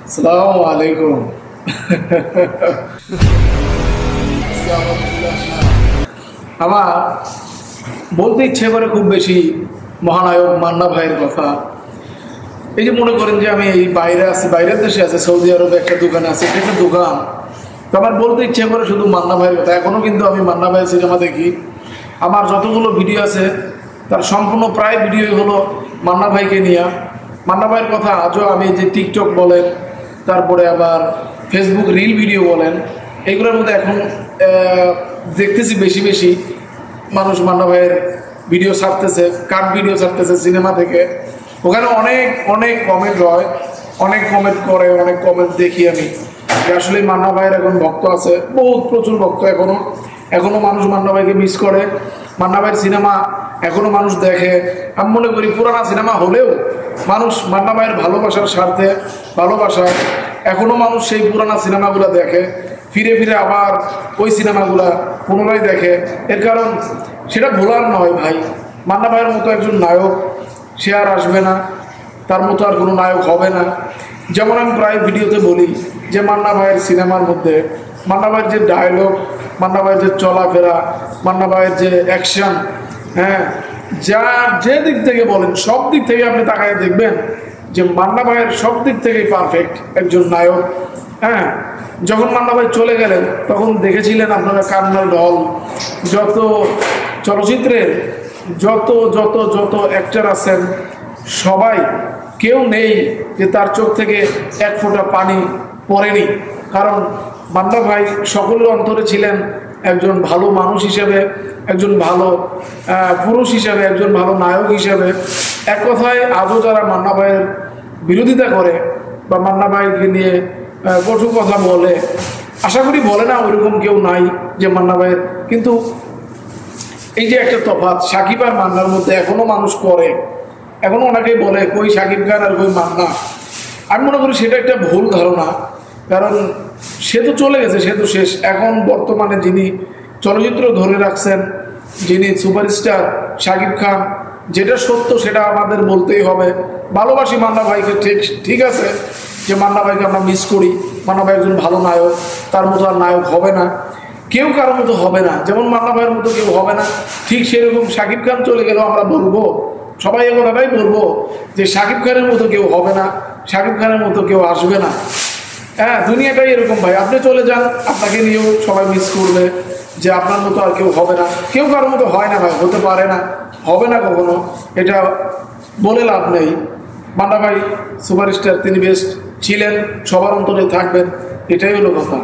আসসালামু আলাইকুম। আমার বলতে ইচ্ছে করে খুব বেশি মহানায়ক মান্না ভাইয়ের কথা। এই যে মনে করেন যে আমি এই বাইরে আছি, বাইরের দেশে আছে, সৌদি আরবে একটা দোকানে আছে, এটা একটা দোকান। তো আমার বলতে ইচ্ছে করে শুধু মান্না ভাইয়ের কথা। এখনও কিন্তু আমি মান্না ভাইয়ের সিনেমা দেখি। আমার যতগুলো ভিডিও আছে তার সম্পূর্ণ প্রায় ভিডিওই হলো মান্না ভাইকে নিয়ে। মান্না ভাইয়ের কথা আজও আমি যে টিকটক বলেন, তারপরে আবার ফেসবুক রিল ভিডিও বলেন, এইগুলোর মধ্যে এখন দেখতেছি বেশি বেশি মানুষ মান্না ভাইয়ের ভিডিও ছাড়তেছে, কাট ভিডিও ছাড়তেছে সিনেমা থেকে। ওখানে অনেক অনেক কমেন্ট হয়, অনেক কমেন্ট করে, অনেক কমেন্ট দেখি আমি যে আসলে মান্না ভাইয়ের এখন ভক্ত আছে, বহুত প্রচুর ভক্ত। এখনো মানুষ মান্না ভাইকে মিস করে, মান্না ভাইয়ের সিনেমা এখনো মানুষ দেখে। আমি মনে করি পুরানা সিনেমা হলেও মানুষ মান্না ভাইয়ের ভালোবাসার স্বার্থে, ভালোবাসায় এখনো মানুষ সেই পুরানা সিনেমাগুলো দেখে, ফিরে ফিরে আবার ওই সিনেমাগুলা পুনরায় দেখে। এর কারণ সেটা ভোলার নয় ভাই, মান্না ভাইয়ের মতো একজন নায়ক সে আর আসবে না, তার মতো আর কোনো নায়ক হবে না। যেমন আমি প্রায় ভিডিওতে বলি যে মান্না ভাইয়ের সিনেমার মধ্যে মান্না ভাইয়ের যে ডায়লগ, মান্না ভাইয়ের যে চলাফেরা, মান্না ভাইয়ের যে অ্যাকশন, হ্যাঁ, যা যে দিক থেকে বলেন সব দিক থেকে আপনি তাকায় দেখবেন যে মান্না ভাইয়ের সব দিক থেকেই পারফেক্ট একজন নায়ক। হ্যাঁ, যখন মান্না ভাই চলে গেলেন তখন দেখেছিলেন আপনারা কান্নার ঢল, যত চলচ্চিত্রের যত যত যত অ্যাক্টর আছেন সবাই, কেউ নেই যে তার চোখ থেকে এক ফোঁটা পানি পড়েনি। কারণ মান্না ভাই সকলের অন্তরে ছিলেন একজন ভালো মানুষ হিসেবে, একজন ভালো পুরুষ হিসেবে, একজন ভালো নায়ক হিসেবে। এক কথায় আজও যারা মান্না ভাইয়ের বিরোধিতা করে বা মান্না ভাইকে নিয়ে কটু কথা বলে, আশা করি বলে না ওইরকম কেউ নাই যে মান্না ভাইয়ের। কিন্তু এই যে একটা তফাৎ সাকিব আর মান্নার মধ্যে এখনো মানুষ করে, এখনো অনেকেই বলে কই সাকিব খান আর কই মান্না। আমি মনে করি সেটা একটা ভুল ধারণা, কারণ সে তো চলে গেছে, সে তো শেষ। এখন বর্তমানে যিনি চলচ্চিত্র ধরে রাখছেন, যিনি সুপারস্টার সাকিব খান, যেটা সত্য সেটা আমাদের বলতেই হবে। ভালোবাসি মান্না ভাইকে, ঠিক আছে যে মান্না ভাইকে আমরা মিস করি। মান্না ভাই একজন ভালো নায়ক, তার মতো আর নায়ক হবে না, কেউ কারোর মতো হবে না। যেমন মান্না ভাইয়ের মতো কেউ হবে না, ঠিক সেরকম সাকিব খান চলে গেলেও আমরা বলবো, সবাই এ কথাটাই বলবো যে সাকিব খানের মতো কেউ হবে না, সাকিব খানের মতো কেউ আসবে না। হ্যাঁ, দুনিয়াটাই এরকম ভাই। আপনি চলে যান, আপনাকে নিয়েও সবাই মিস করবে যে আপনার মতো আর কেউ হবে না। কেউ কারোর মতো হয় না ভাই, হতে পারে না, হবে না কখনো, এটা বলে লাভ নেই। মান্না ভাই সুপারস্টার, তিনি বেস্ট ছিলেন, সবার অন্তরে থাকবেন, এটাই হলো কথা।